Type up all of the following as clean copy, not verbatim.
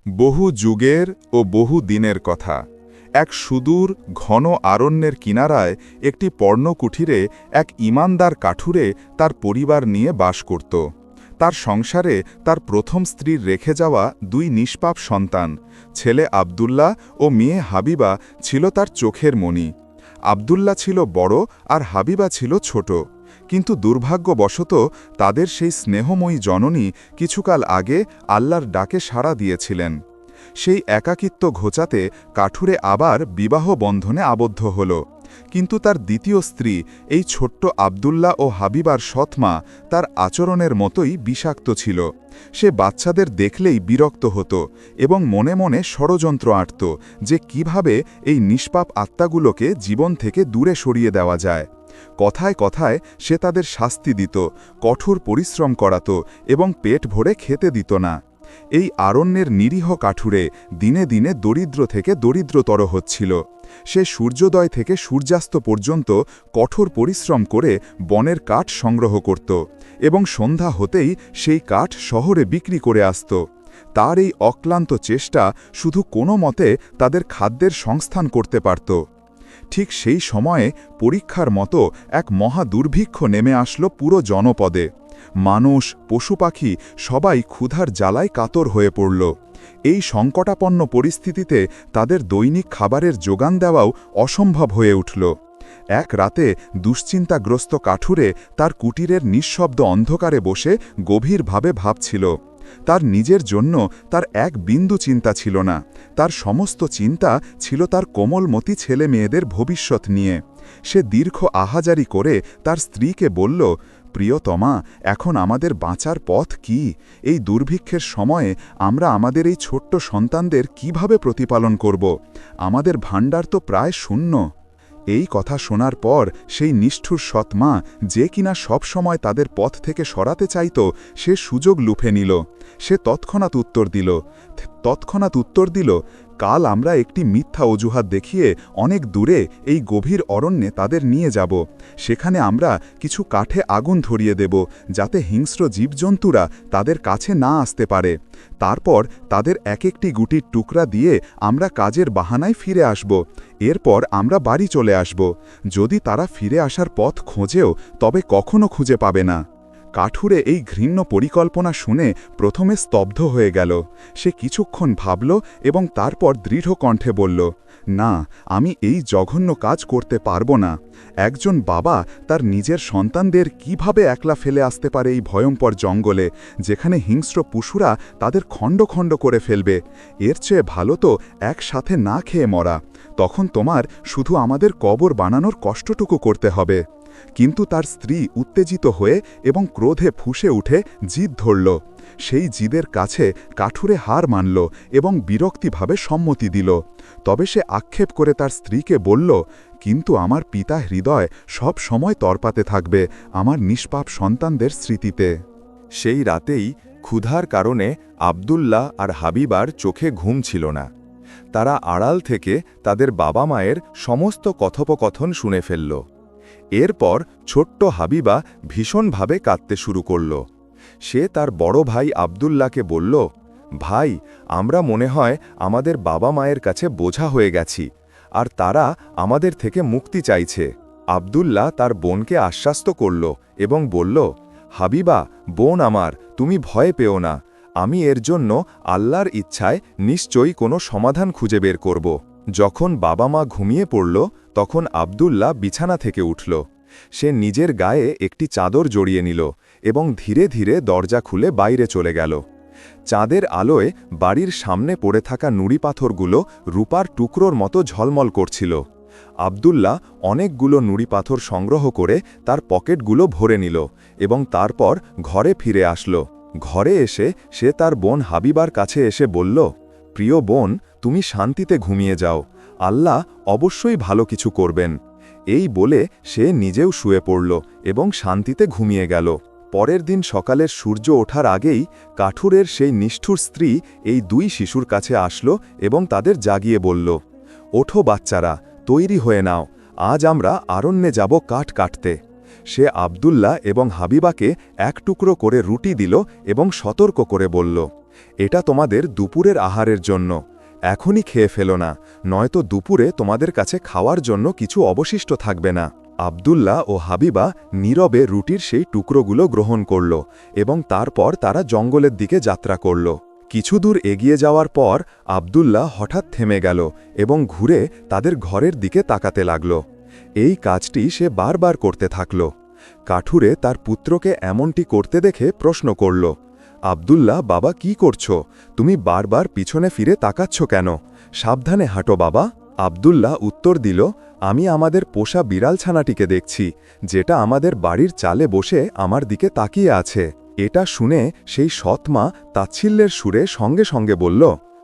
বহু যুগের ও বহু দিনের কথা। এক সুদূর ঘন আরণ্যের কিনারায় একটি পর্ণকুঠিরে এক ঈমানদার কাঠুরে তার পরিবার নিয়ে বাস করত। তার সংসারে তার প্রথম স্ত্রীর রেখে যাওয়া দুই নিষ্পাপ সন্তান, ছেলে আবদুল্লাহ ও মেয়ে হাবিবা ছিল তার চোখের মণি। আবদুল্লাহ ছিল বড় আর হাবিবা ছিল ছোট, কিন্তু দুর্ভাগ্যবশত তাদের সেই স্নেহময়ী জননী কিছুকাল আগে আল্লাহর ডাকে সাড়া দিয়েছিলেন। সেই একাকিত্ব ঘোচাতে কাঠুরে আবার বিবাহ বন্ধনে আবদ্ধ হল। কিন্তু তার দ্বিতীয় স্ত্রী, এই ছোট্ট আবদুল্লাহ ও হাবিবার সৎমা, তার আচরণের মতোই বিষাক্ত ছিল। সে বাচ্চাদের দেখলেই বিরক্ত হতো এবং মনে মনে ষড়যন্ত্র আঁটত যে কিভাবে এই নিষ্পাপ আত্মাগুলোকে জীবন থেকে দূরে সরিয়ে দেওয়া যায়। কথায় কথায় সে তাদের শাস্তি দিত, কঠোর পরিশ্রম করাত এবং পেট ভরে খেতে দিত না। এই আরণ্যের নিরীহ কাঠুরে দিনে দিনে দরিদ্র থেকে দরিদ্রতর হচ্ছিল। সে সূর্যোদয় থেকে সূর্যাস্ত পর্যন্ত কঠোর পরিশ্রম করে বনের কাঠ সংগ্রহ করত এবং সন্ধ্যা হতেই সেই কাঠ শহরে বিক্রি করে আসত। তার এই অক্লান্ত চেষ্টা শুধু কোনো মতে তাদের খাদ্যের সংস্থান করতে পারত। ঠিক সেই সময়ে পরীক্ষার মতো এক মহা দুর্ভিক্ষ নেমে আসলো পুরো জনপদে। মানুষ, পশু পাখি সবাই ক্ষুধার জ্বালায় কাতর হয়ে পড়ল। এই সংকটাপন্ন পরিস্থিতিতে তাদের দৈনিক খাবারের যোগান দেওয়াও অসম্ভব হয়ে উঠল। এক রাতে দুশ্চিন্তাগ্রস্ত কাঠুরে তার কুটিরের নিঃশব্দ অন্ধকারে বসে গভীরভাবে ভাবছিল। তার নিজের জন্য তার এক বিন্দু চিন্তা ছিল না, তার সমস্ত চিন্তা ছিল তার কোমলমতি ছেলে মেয়েদের ভবিষ্যৎ নিয়ে। সে দীর্ঘ আহাজারি করে তার স্ত্রীকে বলল, প্রিয়তমা, এখন আমাদের বাঁচার পথ কি? এই দুর্ভিক্ষের সময়ে আমরা আমাদের এই ছোট্ট সন্তানদের কিভাবে প্রতিপালন করব? আমাদের ভাণ্ডার তো প্রায় শূন্য। এই কথা শোনার পর সেই নিষ্ঠুর সৎমা, যে কিনা সব সময় তাদের পথ থেকে সরাতে চাইত, সে সুযোগ লুফে নিল। সে তৎক্ষণাৎ উত্তর দিল, কাল আমরা একটি মিথ্যা অজুহাত দেখিয়ে অনেক দূরে এই গভীর অরণ্যে তাদের নিয়ে যাব। সেখানে আমরা কিছু কাঠে আগুন ধরিয়ে দেব, যাতে হিংস্র জীবজন্তুরা তাদের কাছে না আসতে পারে। তারপর তাদের এক একটি গুটির টুকরা দিয়ে আমরা কাজের বাহানায় ফিরে আসব। এরপর আমরা বাড়ি চলে আসব। যদি তারা ফিরে আসার পথ খোঁজেও, তবে কখনো খুঁজে পাবে না। কাঠুরে এই ঘৃণ্য পরিকল্পনা শুনে প্রথমে স্তব্ধ হয়ে গেল। সে কিছুক্ষণ ভাবল এবং তারপর দৃঢ় কণ্ঠে বলল, না, আমি এই জঘন্য কাজ করতে পারব না। একজন বাবা তার নিজের সন্তানদের কিভাবে একলা ফেলে আসতে পারে এই ভয়ঙ্কর জঙ্গলে, যেখানে হিংস্র পশুরা তাদের খণ্ড খণ্ড করে ফেলবে? এর চেয়ে ভালো তো একসাথে না খেয়ে মরা। তখন তোমার শুধু আমাদের কবর বানানোর কষ্টটুকু করতে হবে। কিন্তু তার স্ত্রী উত্তেজিত হয়ে এবং ক্রোধে ফুঁসে উঠে জিদ ধরল। সেই জিদের কাছে কাঠুরে হার মানল এবং বিরক্তিভাবে সম্মতি দিল। তবে সে আক্ষেপ করে তার স্ত্রীকে বলল, কিন্তু আমার পিতা হৃদয় সব সময় তরপাতে থাকবে আমার নিষ্পাপ সন্তানদের স্মৃতিতে। সেই রাতেই ক্ষুধার কারণে আবদুল্লাহ আর হাবিবার চোখে ঘুম ছিল না। তারা আড়াল থেকে তাদের বাবা মায়ের সমস্ত কথোপকথন শুনে ফেলল। এরপর ছোট্ট হাবিবা ভীষণভাবে কাঁদতে শুরু করল। সে তার বড় ভাই আবদুল্লাহকে বলল, ভাই, আমরা মনে হয় আমাদের বাবা মায়ের কাছে বোঝা হয়ে গেছি, আর তারা আমাদের থেকে মুক্তি চাইছে। আবদুল্লাহ তার বোনকে আশ্বস্ত করল এবং বলল, হাবিবা, বোন আমার, তুমি ভয় পেও না। আমি এর জন্য আল্লাহর ইচ্ছায় নিশ্চয়ই কোনো সমাধান খুঁজে বের করব। যখন বাবা মা ঘুমিয়ে পড়ল, তখন আবদুল্লাহ বিছানা থেকে উঠল। সে নিজের গায়ে একটি চাদর জড়িয়ে নিল এবং ধীরে ধীরে দরজা খুলে বাইরে চলে গেল। চাঁদের আলোয় বাড়ির সামনে পড়ে থাকা নুড়ি পাথরগুলো রূপার টুকরোর মতো ঝলমল করছিল। আবদুল্লাহ অনেকগুলো নুড়ি পাথর সংগ্রহ করে তার পকেটগুলো ভরে নিল এবং তারপর ঘরে ফিরে আসলো। ঘরে এসে সে তার বোন হাবিবার কাছে এসে বলল, প্রিয় বোন, তুমি শান্তিতে ঘুমিয়ে যাও, আল্লাহ অবশ্যই ভালো কিছু করবেন। এই বলে সে নিজেও শুয়ে পড়ল এবং শান্তিতে ঘুমিয়ে গেল। পরের দিন সকালের সূর্য ওঠার আগেই কাঠুরের সেই নিষ্ঠুর স্ত্রী এই দুই শিশুর কাছে আসলো এবং তাদের জাগিয়ে বলল, ওঠো বাচ্চারা, তৈরি হয়ে নাও, আজ আমরা আরণ্যে যাব কাঠ কাটতে। সে আবদুল্লাহ এবং হাবিবাকে এক টুকরো করে রুটি দিল এবং সতর্ক করে বলল, এটা তোমাদের দুপুরের আহারের জন্য। এখনই খেয়ে ফেলো না, নয়তো দুপুরে তোমাদের কাছে খাওয়ার জন্য কিছু অবশিষ্ট থাকবে না। আব্দুল্লাহ ও হাবিবা নীরবে রুটির সেই টুকরোগুলো গ্রহণ করল এবং তারপর তারা জঙ্গলের দিকে যাত্রা করল। কিছু দূর এগিয়ে যাওয়ার পর আব্দুল্লাহ হঠাৎ থেমে গেল এবং ঘুরে তাদের ঘরের দিকে তাকাতে লাগল। এই কাজটি সে বারবার করতে থাকল। কাঠুরে তার পুত্রকে এমনটি করতে দেখে প্রশ্ন করল, আব্দুল্লাহ, বাবা কি করছো? তুমি বারবার পিছনে ফিরে তাকাচ্ছ কেন? সাবধানে হাঁটো বাবা। আব্দুল্লাহ উত্তর দিল, আমি আমাদের পোষা বিড়াল ছানাটিকে দেখছি, যেটা আমাদের বাড়ির চালে বসে আমার দিকে তাকিয়ে আছে। এটা শুনে সেই সৎমা তাচ্ছিল্যের সুরে সঙ্গে সঙ্গে বলল,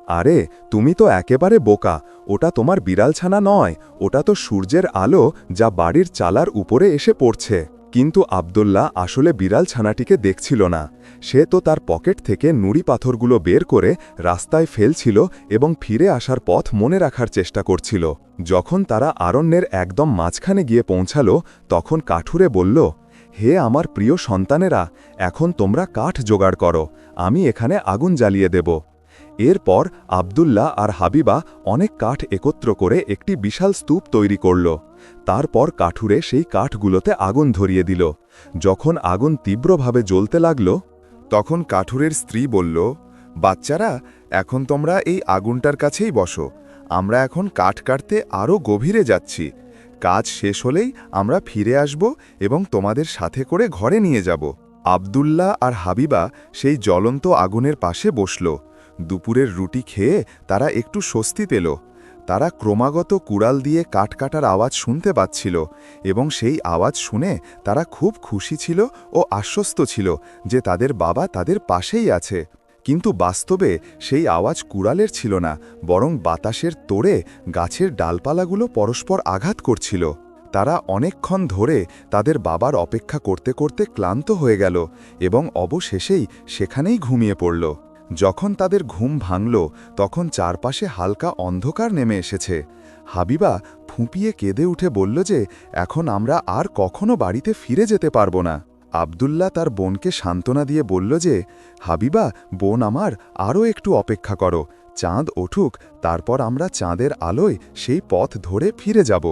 আরে তুমি তো একেবারে বোকা, ওটা তোমার বিড়ালছানা নয়, ওটা তো সূর্যের আলো যা বাড়ির চালার উপরে এসে পড়ছে। কিন্তু আব্দুল্লাহ আসলে বিড়াল ছানাটিকে দেখছিল না। সে তো তার পকেট থেকে নুড়ি পাথরগুলো বের করে রাস্তায় ফেলছিল এবং ফিরে আসার পথ মনে রাখার চেষ্টা করছিল। যখন তারা আরণ্যের একদম মাঝখানে গিয়ে পৌঁছাল, তখন কাঠুরে বলল, হে আমার প্রিয় সন্তানেরা, এখন তোমরা কাঠ জোগাড় করো, আমি এখানে আগুন জ্বালিয়ে দেব। এরপর আব্দুল্লাহ আর হাবিবা অনেক কাঠ একত্র করে একটি বিশাল স্তূপ তৈরি করল। তারপর কাঠুরে সেই কাঠগুলোতে আগুন ধরিয়ে দিল। যখন আগুন তীব্রভাবে জ্বলতে লাগল, তখন কাঠুরের স্ত্রী বলল, বাচ্চারা, এখন তোমরা এই আগুনটার কাছেই বসো, আমরা এখন কাঠ কাটতে আরও গভীরে যাচ্ছি। কাজ শেষ হলেই আমরা ফিরে আসব এবং তোমাদের সাথে করে ঘরে নিয়ে যাব। আব্দুল্লাহ আর হাবিবা সেই জ্বলন্ত আগুনের পাশে বসল। দুপুরের রুটি খেয়ে তারা একটু স্বস্তি পেল। তারা ক্রমাগত কুড়াল দিয়ে কাঠ কাটার আওয়াজ শুনতে পাচ্ছিল এবং সেই আওয়াজ শুনে তারা খুব খুশি ছিল ও আশ্বস্ত ছিল যে তাদের বাবা তাদের পাশেই আছে। কিন্তু বাস্তবে সেই আওয়াজ কুড়ালের ছিল না, বরং বাতাসের তোড়ে গাছের ডালপালাগুলো পরস্পর আঘাত করছিল। তারা অনেকক্ষণ ধরে তাদের বাবার অপেক্ষা করতে করতে ক্লান্ত হয়ে গেল এবং অবশেষেই সেখানেই ঘুমিয়ে পড়ল। যখন তাদের ঘুম ভাঙল, তখন চারপাশে হালকা অন্ধকার নেমে এসেছে। হাবিবা ফুঁপিয়ে কেঁদে উঠে বলল যে এখন আমরা আর কখনো বাড়িতে ফিরে যেতে পারব না। আব্দুল্লাহ তার বোনকে সান্ত্বনা দিয়ে বলল যে, হাবিবা বোন আমার, আরও একটু অপেক্ষা করো, চাঁদ ওঠুক, তারপর আমরা চাঁদের আলোয় সেই পথ ধরে ফিরে যাব।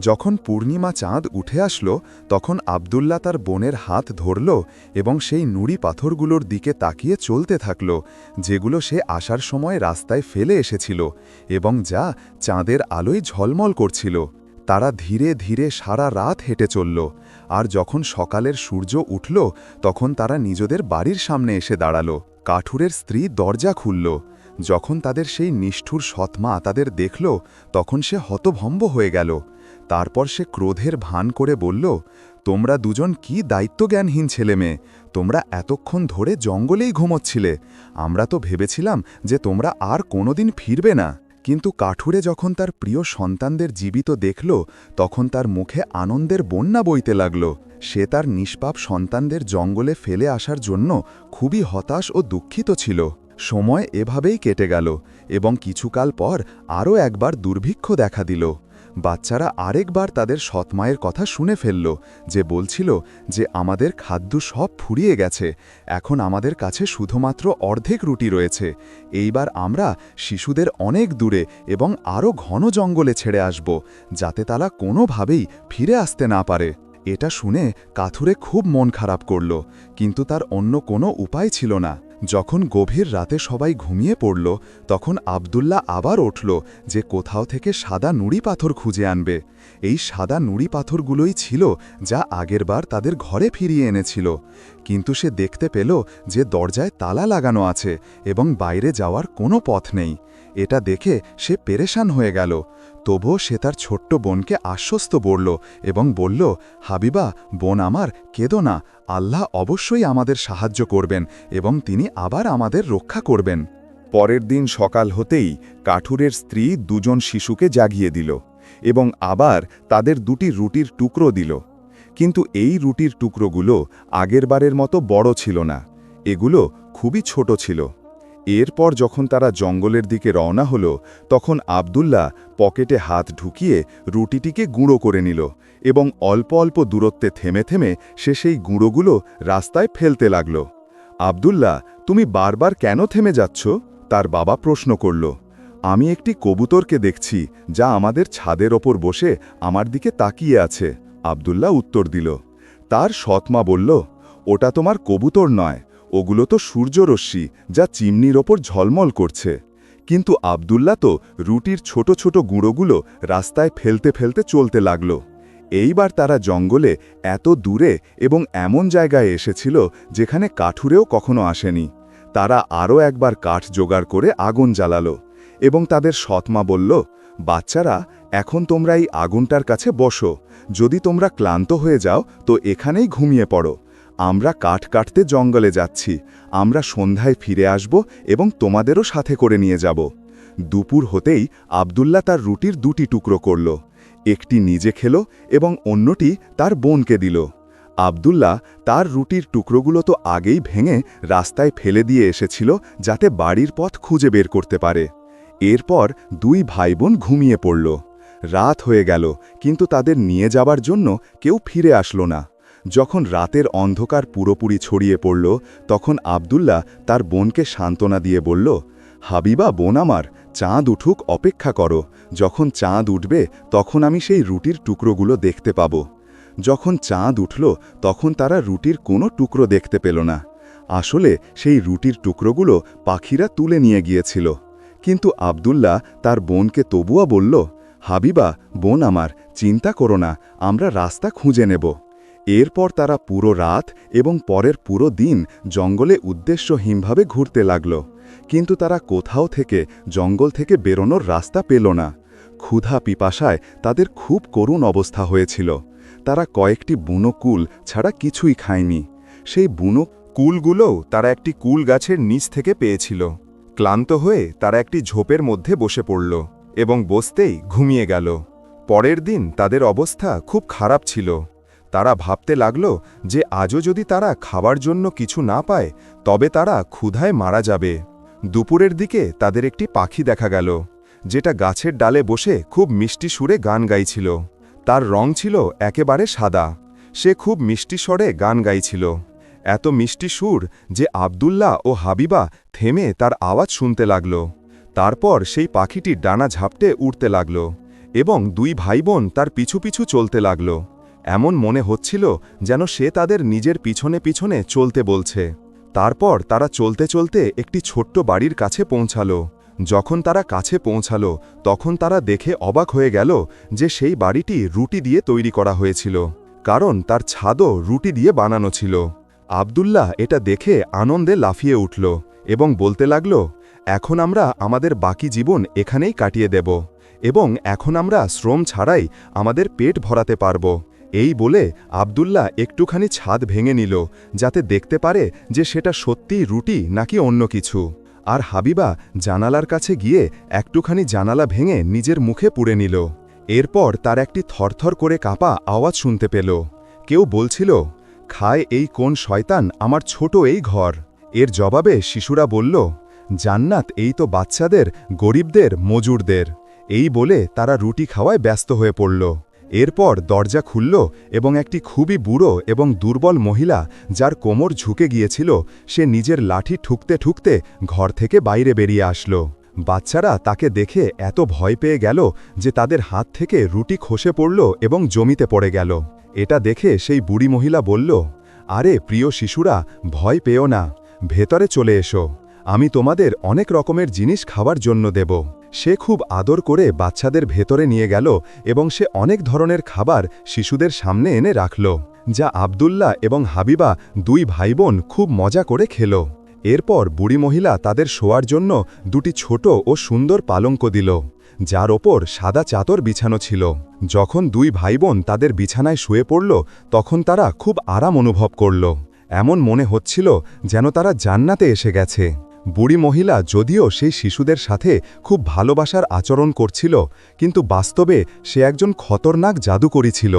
যখন পূর্ণিমা চাঁদ উঠে আসলো, তখন আব্দুল্লাহ তার বোনের হাত ধরল এবং সেই নুড়ি পাথরগুলোর দিকে তাকিয়ে চলতে থাকল, যেগুলো সে আসার সময় রাস্তায় ফেলে এসেছিল এবং যা চাঁদের আলোয় ঝলমল করছিল। তারা ধীরে ধীরে সারা রাত হেঁটে চলল, আর যখন সকালের সূর্য উঠল, তখন তারা নিজেদের বাড়ির সামনে এসে দাঁড়াল। কাঠুরের স্ত্রী দরজা খুলল। যখন তাদের সেই নিষ্ঠুর সৎমা তাদের দেখল, তখন সে হতভম্ব হয়ে গেল। তারপর সে ক্রোধের ভান করে বলল, তোমরা দুজন কি দায়িত্বজ্ঞানহীন ছেলেমেয়ে, তোমরা এতক্ষণ ধরে জঙ্গলেই ঘুমোচ্ছিলে। আমরা তো ভেবেছিলাম যে তোমরা আর কোনোদিন ফিরবে না। কিন্তু কাঠুরে যখন তার প্রিয় সন্তানদের জীবিত দেখল, তখন তার মুখে আনন্দের বন্যা বইতে লাগল। সে তার নিষ্পাপ সন্তানদের জঙ্গলে ফেলে আসার জন্য খুবই হতাশ ও দুঃখিত ছিল। সময় এভাবেই কেটে গেল এবং কিছুকাল পর আরও একবার দুর্ভিক্ষ দেখা দিল। বাচ্চারা আরেকবার তাদের সৎমায়ের কথা শুনে ফেলল, যে বলছিল যে আমাদের খাদ্য সব ফুরিয়ে গেছে, এখন আমাদের কাছে শুধুমাত্র অর্ধেক রুটি রয়েছে। এইবার আমরা শিশুদের অনেক দূরে এবং আরও ঘন জঙ্গলে ছেড়ে আসব, যাতে তারা কোনোভাবেই ফিরে আসতে না পারে। এটা শুনে কাথুরে খুব মন খারাপ করল, কিন্তু তার অন্য কোনো উপায় ছিল না। যখন গভীর রাতে সবাই ঘুমিয়ে পড়ল, তখন আব্দুল্লাহ আবার উঠল যে কোথাও থেকে সাদা নুড়ি পাথর খুঁজে আনবে। এই সাদা নুড়ি পাথরগুলোই ছিল যা আগেরবার তাদের ঘরে ফিরিয়ে এনেছিল। কিন্তু সে দেখতে পেল যে দরজায় তালা লাগানো আছে এবং বাইরে যাওয়ার কোনো পথ নেই। এটা দেখে সে পেরেশান হয়ে গেল। তবুও সে তার ছোট্ট বোনকে আশ্বস্ত করল এবং বলল, হাবিবা বোন আমার, কেঁদো না, আল্লাহ অবশ্যই আমাদের সাহায্য করবেন এবং তিনি আবার আমাদের রক্ষা করবেন। পরের দিন সকাল হতেই কাঠুরের স্ত্রী দুজন শিশুকে জাগিয়ে দিল এবং আবার তাদের দুটি রুটির টুকরো দিল। কিন্তু এই রুটির টুকরোগুলো আগেরবারের মতো বড় ছিল না, এগুলো খুবই ছোট ছিল। এরপর যখন তারা জঙ্গলের দিকে রওনা হলো, তখন আব্দুল্লাহ পকেটে হাত ঢুকিয়ে রুটিটিকে গুঁড়ো করে নিল এবং অল্প অল্প দূরত্বে থেমে থেমে সে সেই গুঁড়োগুলো রাস্তায় ফেলতে লাগল। আব্দুল্লাহ, তুমি বারবার কেন থেমে যাচ্ছ? তার বাবা প্রশ্ন করল। আমি একটি কবুতরকে দেখছি, যা আমাদের ছাদের ওপর বসে আমার দিকে তাকিয়ে আছে, আব্দুল্লাহ উত্তর দিল। তার সৎমা বলল, ওটা তোমার কবুতর নয়, ওগুলো তো সূর্যরশ্মি, যা চিমনির ওপর ঝলমল করছে। কিন্তু আব্দুল্লাহ তো রুটির ছোট ছোট গুঁড়োগুলো রাস্তায় ফেলতে ফেলতে চলতে লাগল। এইবার তারা জঙ্গলে এত দূরে এবং এমন জায়গায় এসেছিল যেখানে কাঠুরেও কখনো আসেনি। তারা আরও একবার কাঠ জোগাড় করে আগুন জ্বালালো এবং তাদের সৎমা বলল, বাচ্চারা, এখন তোমরা এই আগুনটার কাছে বসো। যদি তোমরা ক্লান্ত হয়ে যাও তো এখানেই ঘুমিয়ে পড়ো। আমরা কাঠ কাটতে জঙ্গলে যাচ্ছি। আমরা সন্ধ্যায় ফিরে আসব এবং তোমাদেরও সাথে করে নিয়ে যাব। দুপুর হতেই আব্দুল্লাহ তার রুটির 2টি টুকরো করল। একটি নিজে খেল এবং অন্যটি তার বোনকে দিল। আব্দুল্লাহ তার রুটির টুকরোগুলো তো আগেই ভেঙে রাস্তায় ফেলে দিয়ে এসেছিল, যাতে বাড়ির পথ খুঁজে বের করতে পারে। এরপর 2 ভাই বোন ঘুমিয়ে পড়ল। রাত হয়ে গেল, কিন্তু তাদের নিয়ে যাবার জন্য কেউ ফিরে আসলো না। যখন রাতের অন্ধকার পুরোপুরি ছড়িয়ে পড়ল, তখন আব্দুল্লাহ তার বোনকে সান্ত্বনা দিয়ে বলল, হাবিবা বোন আমার, চাঁদ উঠুক, অপেক্ষা করো। যখন চাঁদ উঠবে তখন আমি সেই রুটির টুকরোগুলো দেখতে পাব। যখন চাঁদ উঠল তখন তারা রুটির কোনো টুকরো দেখতে পেল না। আসলে সেই রুটির টুকরোগুলো পাখিরা তুলে নিয়ে গিয়েছিল। কিন্তু আব্দুল্লাহ তার বোনকে তবুও বলল, হাবিবা বোন আমার, চিন্তা করো না, আমরা রাস্তা খুঁজে নেব। এরপর তারা পুরো রাত এবং পরের পুরো দিন জঙ্গলে উদ্দেশ্যহীনভাবে ঘুরতে লাগল। কিন্তু তারা কোথাও থেকে জঙ্গল থেকে বেরোনোর রাস্তা পেল না। ক্ষুধা পিপাসায় তাদের খুব করুণ অবস্থা হয়েছিল। তারা কয়েকটি বুনো কুল ছাড়া কিছুই খায়নি। সেই বুনো কুলগুলোও তারা একটি কুল গাছের নিচ থেকে পেয়েছিল। ক্লান্ত হয়ে তারা একটি ঝোপের মধ্যে বসে পড়ল এবং বসতেই ঘুমিয়ে গেল। পরের দিন তাদের অবস্থা খুব খারাপ ছিল। তারা ভাবতে লাগল যে আজও যদি তারা খাবার জন্য কিছু না পায় তবে তারা ক্ষুধায় মারা যাবে। দুপুরের দিকে তাদের একটি পাখি দেখা গেল, যেটা গাছের ডালে বসে খুব মিষ্টি সুরে গান গাইছিল। তার রং ছিল একেবারে সাদা। সে খুব মিষ্টি স্বরে গান গাইছিল, এত মিষ্টি সুর যে আব্দুল্লাহ ও হাবিবা থেমে তার আওয়াজ শুনতে লাগল। তারপর সেই পাখিটির ডানা ঝাপটে উড়তে লাগল এবং 2 ভাই বোন তার পিছু পিছু চলতে লাগল। এমন মনে হচ্ছিল যেন সে তাদের নিজের পিছনে পিছনে চলতে বলছে। তারপর তারা চলতে চলতে একটি ছোট্ট বাড়ির কাছে পৌঁছালো। যখন তারা কাছে পৌঁছালো তখন তারা দেখে অবাক হয়ে গেল যে সেই বাড়িটি রুটি দিয়ে তৈরি করা হয়েছিল, কারণ তার ছাদও রুটি দিয়ে বানানো ছিল। আব্দুল্লাহ এটা দেখে আনন্দে লাফিয়ে উঠল এবং বলতে লাগল, এখন আমরা আমাদের বাকি জীবন এখানেই কাটিয়ে দেব এবং এখন আমরা শ্রম ছাড়াই আমাদের পেট ভরাতে পারব। এই বলে আব্দুল্লাহ একটুখানি ছাদ ভেঙে নিল, যাতে দেখতে পারে যে সেটা সত্যিই রুটি নাকি অন্য কিছু। আর হাবিবা জানালার কাছে গিয়ে একটুখানি জানালা ভেঙে নিজের মুখে পুড়ে নিল। এরপর তার একটি থরথর করে কাঁপা আওয়াজ শুনতে পেল। কেউ বলছিল, খায় এই কোন শয়তান আমার ছোট এই ঘর। এর জবাবে শিশুরা বলল, জান্নাত এই তো বাচ্চাদের, গরিবদের, মজুরদের। এই বলে তারা রুটি খাওয়ায় ব্যস্ত হয়ে পড়ল। এরপর দরজা খুলল এবং একটি খুবই বুড়ো এবং দুর্বল মহিলা, যার কোমর ঝুঁকে গিয়েছিল, সে নিজের লাঠি ঠুকতে ঠুকতে ঘর থেকে বাইরে বেরিয়ে আসলো। বাচ্চারা তাকে দেখে এত ভয় পেয়ে গেল যে তাদের হাত থেকে রুটি খসে পড়ল এবং জমিতে পড়ে গেল। এটা দেখে সেই বুড়ি মহিলা বলল, আরে প্রিয় শিশুরা, ভয় পেও না, ভেতরে চলে এসো, আমি তোমাদের অনেক রকমের জিনিস খাওয়ার জন্য দেব। সে খুব আদর করে বাচ্চাদের ভেতরে নিয়ে গেল এবং সে অনেক ধরনের খাবার শিশুদের সামনে এনে রাখল, যা আব্দুল্লাহ এবং হাবিবা 2 ভাই বোন খুব মজা করে খেল। এরপর বুড়ি মহিলা তাদের শোয়ার জন্য 2টি ছোট ও সুন্দর পালঙ্ক দিল, যার ওপর সাদা চাদর বিছানো ছিল। যখন 2 ভাই বোন তাদের বিছানায় শুয়ে পড়ল তখন তারা খুব আরাম অনুভব করল। এমন মনে হচ্ছিল যেন তারা জান্নাতে এসে গেছে। বুড়ি মহিলা যদিও সেই শিশুদের সাথে খুব ভালোবাসার আচরণ করছিল, কিন্তু বাস্তবে সে একজন খতরনাক জাদুকরী ছিল,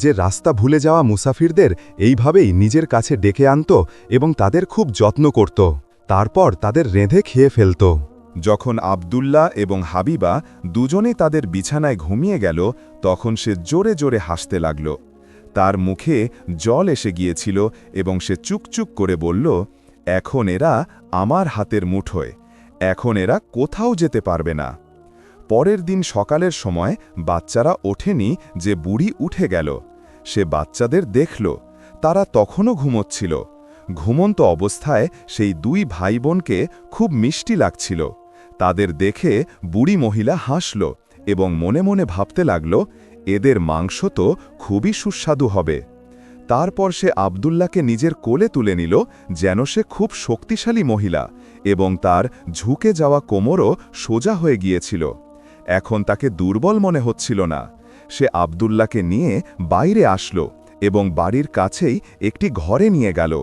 যে রাস্তা ভুলে যাওয়া মুসাফিরদের এইভাবেই নিজের কাছে ডেকে আনত এবং তাদের খুব যত্ন করত। তারপর তাদের রেঁধে খেয়ে ফেলত। যখন আব্দুল্লাহ এবং হাবিবা দুজনে তাদের বিছানায় ঘুমিয়ে গেল তখন সে জোরে জোরে হাসতে লাগল। তার মুখে জল এসে গিয়েছিল এবং সে চুকচুক করে বলল, এখন এরা আমার হাতের মুঠোয়, এখন এরা কোথাও যেতে পারবে না। পরের দিন সকালের সময় বাচ্চারা ওঠেনি যে বুড়ি উঠে গেল। সে বাচ্চাদের দেখল, তারা তখনও ঘুমোচ্ছিল। ঘুমন্ত অবস্থায় সেই দুই ভাই বোনকে খুব মিষ্টি লাগছিল। তাদের দেখে বুড়ি মহিলা হাসল এবং মনে মনে ভাবতে লাগল, এদের মাংস তো খুবই সুস্বাদু হবে। তারপর সে আব্দুল্লাহকে নিজের কোলে তুলে নিল, যেন সে খুব শক্তিশালী মহিলা, এবং তার ঝুঁকে যাওয়া কোমরও সোজা হয়ে গিয়েছিল। এখন তাকে দুর্বল মনে হচ্ছিল না। সে আব্দুল্লাহকে নিয়ে বাইরে আসলো এবং বাড়ির কাছেই একটি ঘরে নিয়ে গেল।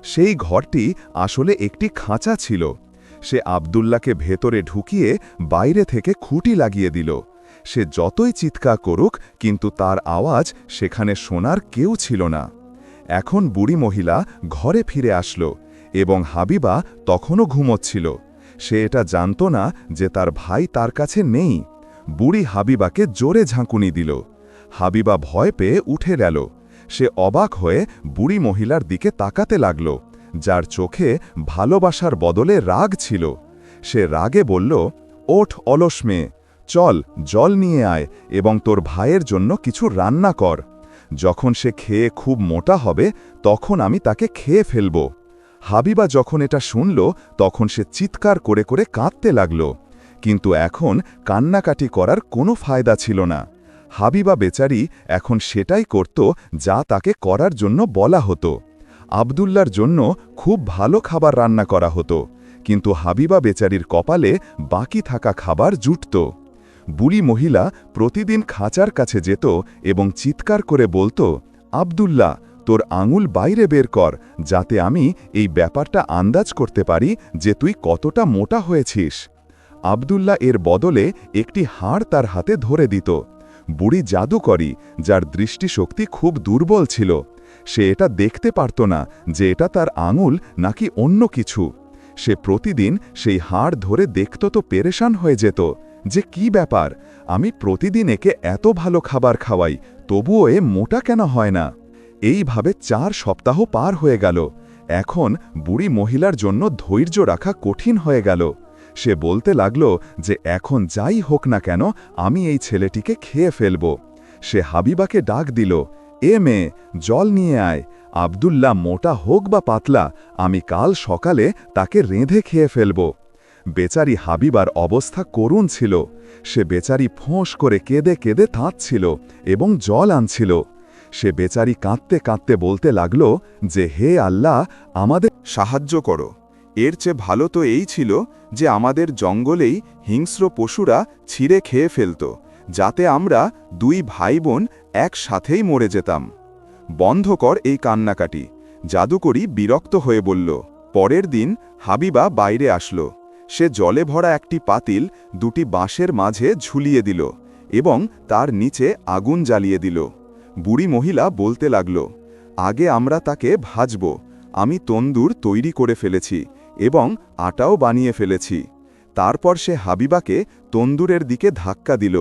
সেই ঘরটি আসলে একটি খাঁচা ছিল। সে আব্দুল্লাহকে ভেতরে ঢুকিয়ে বাইরে থেকে খুঁটি লাগিয়ে দিল। সে যতই চিৎকার করুক, কিন্তু তার আওয়াজ সেখানে শোনার কেউ ছিল না। এখন বুড়ি মহিলা ঘরে ফিরে আসলো এবং হাবিবা তখনও ঘুমোচ্ছিল। সে এটা জানত না যে তার ভাই তার কাছে নেই। বুড়ি হাবিবাকে জোরে ঝাঁকুনি দিল। হাবিবা ভয় পেয়ে উঠে গেল। সে অবাক হয়ে বুড়ি মহিলার দিকে তাকাতে লাগল, যার চোখে ভালোবাসার বদলে রাগ ছিল। সে রাগে বলল, ওঠ অলস মেয়ে, চল জল নিয়ে আয় এবং তোর ভাইয়ের জন্য কিছু রান্না কর। যখন সে খেয়ে খুব মোটা হবে, তখন আমি তাকে খেয়ে ফেলব। হাবিবা যখন এটা শুনল, তখন সে চিৎকার করে করে কাঁদতে লাগল। কিন্তু এখন কান্নাকাটি করার কোনো ফায়দা ছিল না। হাবিবা বেচারি এখন সেটাই করত যা তাকে করার জন্য বলা হতো। আব্দুল্লার জন্য খুব ভালো খাবার রান্না করা হতো, কিন্তু হাবিবা বেচারির কপালে বাকি থাকা খাবার জুটত। বুড়ি মহিলা প্রতিদিন খাঁচার কাছে যেত এবং চিৎকার করে বলতো, আব্দুল্লাহ, তোর আঙুল বাইরে বের কর, যাতে আমি এই ব্যাপারটা আন্দাজ করতে পারি যে তুই কতটা মোটা হয়েছিস। আব্দুল্লাহ এর বদলে একটি হাড় তার হাতে ধরে দিত। বুড়ি জাদুকরী, যার দৃষ্টিশক্তি খুব দুর্বল ছিল। সে এটা দেখতে পারত না যে এটা তার আঙুল নাকি অন্য কিছু। সে প্রতিদিন সেই হাড় ধরে দেখত তো পেরেশান হয়ে যেত যে কি ব্যাপার, আমি প্রতিদিন একে এত ভালো খাবার খাওয়াই, তবুও এ মোটা কেন হয় না। এইভাবে 4 সপ্তাহ পার হয়ে গেল। এখন বুড়ি মহিলার জন্য ধৈর্য রাখা কঠিন হয়ে গেল। সে বলতে লাগল যে এখন যাই হোক না কেন, আমি এই ছেলেটিকে খেয়ে ফেলব। সে হাবিবাকে ডাক দিল, এ মেয়ে, জল নিয়ে আয়। আব্দুল্লাহ মোটা হোক বা পাতলা, আমি কাল সকালে তাকে রেঁধে খেয়ে ফেলব। বেচারি হাবিবার অবস্থা করুণ ছিল। সে বেচারি ফোঁস করে কেঁদে কেঁদে কাঁদছিল এবং জল আনছিল। সে বেচারি কাঁদতে কাঁদতে বলতে লাগল যে, হে আল্লাহ, আমাদের সাহায্য করো। এর চেয়ে ভালো তো এই ছিল যে আমাদের জঙ্গলেই হিংস্র পশুরা ছিঁড়ে খেয়ে ফেলত, যাতে আমরা 2 ভাই বোন একসাথেই মরে যেতাম। বন্ধ কর এই কান্নাকাটি, জাদুকরী বিরক্ত হয়ে বলল। পরের দিন হাবিবা বাইরে আসলো। সে জলে ভরা একটি পাতিল 2টি বাঁশের মাঝে ঝুলিয়ে দিল এবং তার নিচে আগুন জ্বালিয়ে দিল। বুড়ি মহিলা বলতে লাগল, আগে আমরা তাকে ভাজব। আমি তন্দুর তৈরি করে ফেলেছি এবং আটাও বানিয়ে ফেলেছি। তারপর সে হাবিবাকে তন্দুরের দিকে ধাক্কা দিল,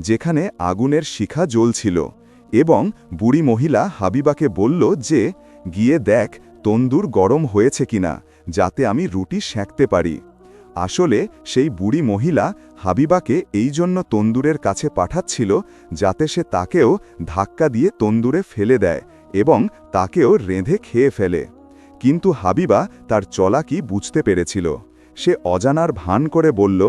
যেখানে আগুনের শিখা জ্বলছিল, এবং বুড়ি মহিলা হাবিবাকে বলল যে, গিয়ে দেখ তন্দুর গরম হয়েছে কিনা, যাতে আমি রুটি সেঁকতে পারি। আসলে সেই বুড়ি মহিলা হাবিবাকে এই জন্য তন্দুরের কাছে পাঠাচ্ছিল, যাতে সে তাকেও ধাক্কা দিয়ে তন্দুরে ফেলে দেয় এবং তাকেও রেঁধে খেয়ে ফেলে। কিন্তু হাবিবা তার চালাকি বুঝতে পেরেছিল। সে অজানার ভান করে বলল,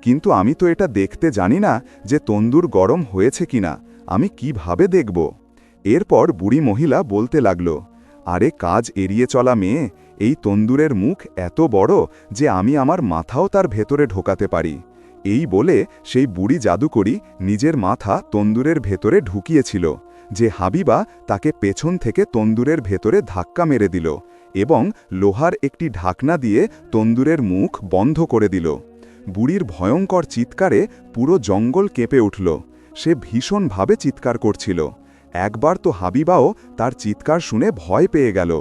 কিন্তু আমি তো এটা দেখতে জানি না যে তন্দুর গরম হয়েছে কিনা, আমি কিভাবে দেখব? এরপর বুড়ি মহিলা বলতে লাগল, আরে কাজ এড়িয়ে চলা মেয়ে, এই তন্দুরের মুখ এত বড় যে আমি আমার মাথাও তার ভেতরে ঢোকাতে পারি। এই বলে সেই বুড়ি জাদুকরী নিজের মাথা তন্দুরের ভেতরে ঢুকিয়েছিল, যে হাবিবা তাকে পেছন থেকে তন্দুরের ভেতরে ধাক্কা মেরে দিল এবং লোহার একটি ঢাকনা দিয়ে তন্দুরের মুখ বন্ধ করে দিল। বুড়ির ভয়ঙ্কর চিৎকারে পুরো জঙ্গল কেঁপে উঠল। সে ভীষণভাবে চিৎকার করছিল। একবার তো হাবিবাও তার চিৎকার শুনে ভয় পেয়ে গেল,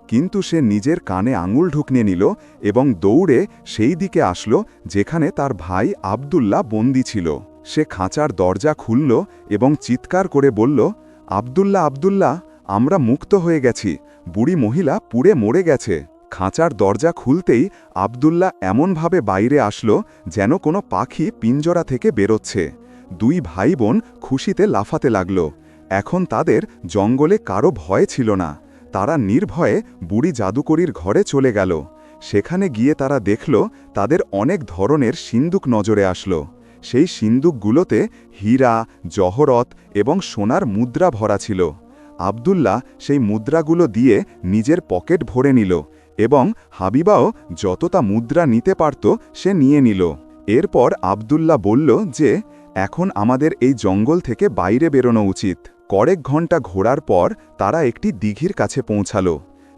কিন্তু সে নিজের কানে আঙুল ঢুকিয়ে নিল এবং দৌড়ে সেই দিকে আসলো যেখানে তার ভাই আব্দুল্লাহ বন্দী ছিল। সে খাঁচার দরজা খুলল এবং চিৎকার করে বলল, আব্দুল্লাহ, আব্দুল্লাহ, আমরা মুক্ত হয়ে গেছি, বুড়ি মহিলা পুড়ে মরে গেছে। খাঁচার দরজা খুলতেই আব্দুল্লাহ এমনভাবে বাইরে আসলো যেন কোনো পাখি পিঞ্জরা থেকে বেরোচ্ছে। দুই ভাই বোন খুশিতে লাফাতে লাগল। এখন তাদের জঙ্গলে কারো ভয় ছিল না। তারা নির্ভয়ে বুড়ি জাদুকরীর ঘরে চলে গেল। সেখানে গিয়ে তারা দেখল তাদের অনেক ধরনের সিন্দুক নজরে আসলো। সেই সিন্দুকগুলোতে হীরা, জহরত এবং সোনার মুদ্রা ভরা ছিল। আব্দুল্লাহ সেই মুদ্রাগুলো দিয়ে নিজের পকেট ভরে নিল এবং হাবিবাও যতটা মুদ্রা নিতে পারত সে নিয়ে নিল। এরপর আব্দুল্লাহ বলল যে এখন আমাদের এই জঙ্গল থেকে বাইরে বেরোনো উচিত। কয়েক ঘন্টা ঘোরার পর তারা একটি দিঘির কাছে পৌঁছালো।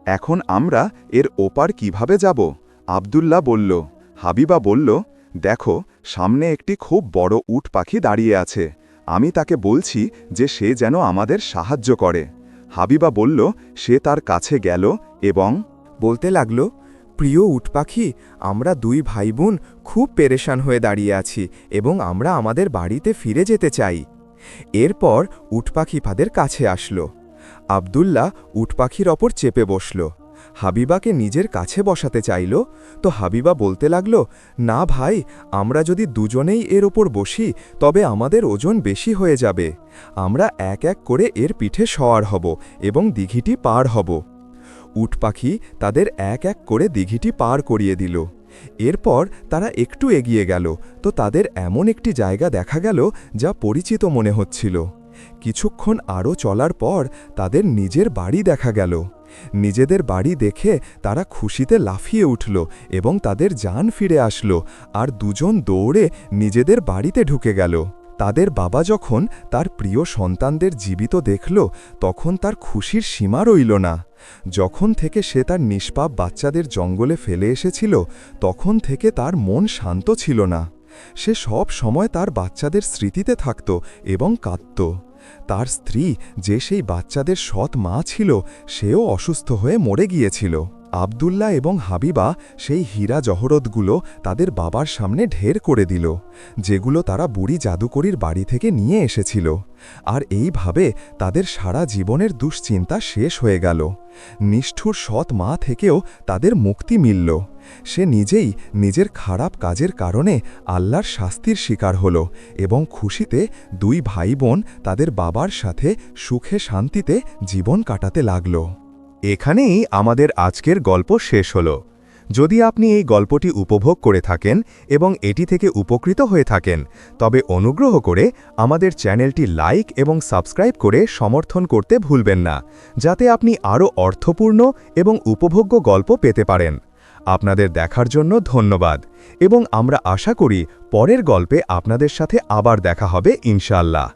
এখন আমরা এর ওপার কিভাবে যাব? আব্দুল্লাহ বলল। হাবিবা বলল, দেখো সামনে একটি খুব বড় উট পাখি দাঁড়িয়ে আছে। আমি তাকে বলছি যে সে যেন আমাদের সাহায্য করে। হাবিবা বলল, সে তার কাছে গেল এবং বলতে লাগল, প্রিয় উট পাখি, আমরা দুই ভাই বোন খুব পেরেশান হয়ে দাঁড়িয়ে আছি এবং আমরা আমাদের বাড়িতে ফিরে যেতে চাই। এরপর উট পাখি তাদের কাছে আসলো। আব্দুল্লাহ উট পাখির ওপর চেপে বসল। হাবিবাকে নিজের কাছে বসাতে চাইল, তো হাবিবা বলতে লাগল, না ভাই, আমরা যদি দুজনেই এর ওপর বসি তবে আমাদের ওজন বেশি হয়ে যাবে। আমরা এক এক করে এর পিঠে সওয়ার হব এবং দিঘিটি পার হব। উট পাখি তাদের এক এক করে দিঘিটি পার করিয়ে দিল। এরপর তারা একটু এগিয়ে গেল তো তাদের এমন একটি জায়গা দেখা গেল যা পরিচিত মনে হচ্ছিল। কিছুক্ষণ আরও চলার পর তাদের নিজের বাড়ি দেখা গেল। নিজেদের বাড়ি দেখে তারা খুশিতে লাফিয়ে উঠল এবং তাদের জান ফিরে আসলো আর দুজন দৌড়ে নিজেদের বাড়িতে ঢুকে গেল। তাদের বাবা যখন তার প্রিয় সন্তানদের জীবিত দেখল তখন তার খুশির সীমা রইল না। যখন থেকে সে তার নিষ্পাপ বাচ্চাদের জঙ্গলে ফেলে এসেছিল তখন থেকে তার মন শান্ত ছিল না। সে সব সময় তার বাচ্চাদের স্মৃতিতে থাকত এবং কাঁদত। তার স্ত্রী, যে সেই বাচ্চাদের সৎ মা ছিল, সেও অসুস্থ হয়ে মরে গিয়েছিল। আব্দুল্লাহ এবং হাবিবা সেই হীরা জহরতগুলো তাদের বাবার সামনে ঢের করে দিল, যেগুলো তারা বুড়ি জাদুকরীর বাড়ি থেকে নিয়ে এসেছিল। আর এইভাবে তাদের সারা জীবনের দুশ্চিন্তা শেষ হয়ে গেল। নিষ্ঠুর সৎ মা থেকেও তাদের মুক্তি মিলল। সে নিজেই নিজের খারাপ কাজের কারণে আল্লাহর শাস্তির শিকার হল এবং খুশিতে দুই ভাই বোন তাদের বাবার সাথে সুখে শান্তিতে জীবন কাটাতে লাগল। এখানেই আমাদের আজকের গল্প শেষ হল। যদি আপনি এই গল্পটি উপভোগ করে থাকেন এবং এটি থেকে উপকৃত হয়ে থাকেন, তবে অনুগ্রহ করে আমাদের চ্যানেলটি লাইক এবং সাবস্ক্রাইব করে সমর্থন করতে ভুলবেন না, যাতে আপনি আরও অর্থপূর্ণ এবং উপভোগ্য গল্প পেতে পারেন। আপনাদের দেখার জন্য ধন্যবাদ এবং আমরা আশা করি পরের গল্পে আপনাদের সাথে আবার দেখা হবে ইনশাআল্লাহ।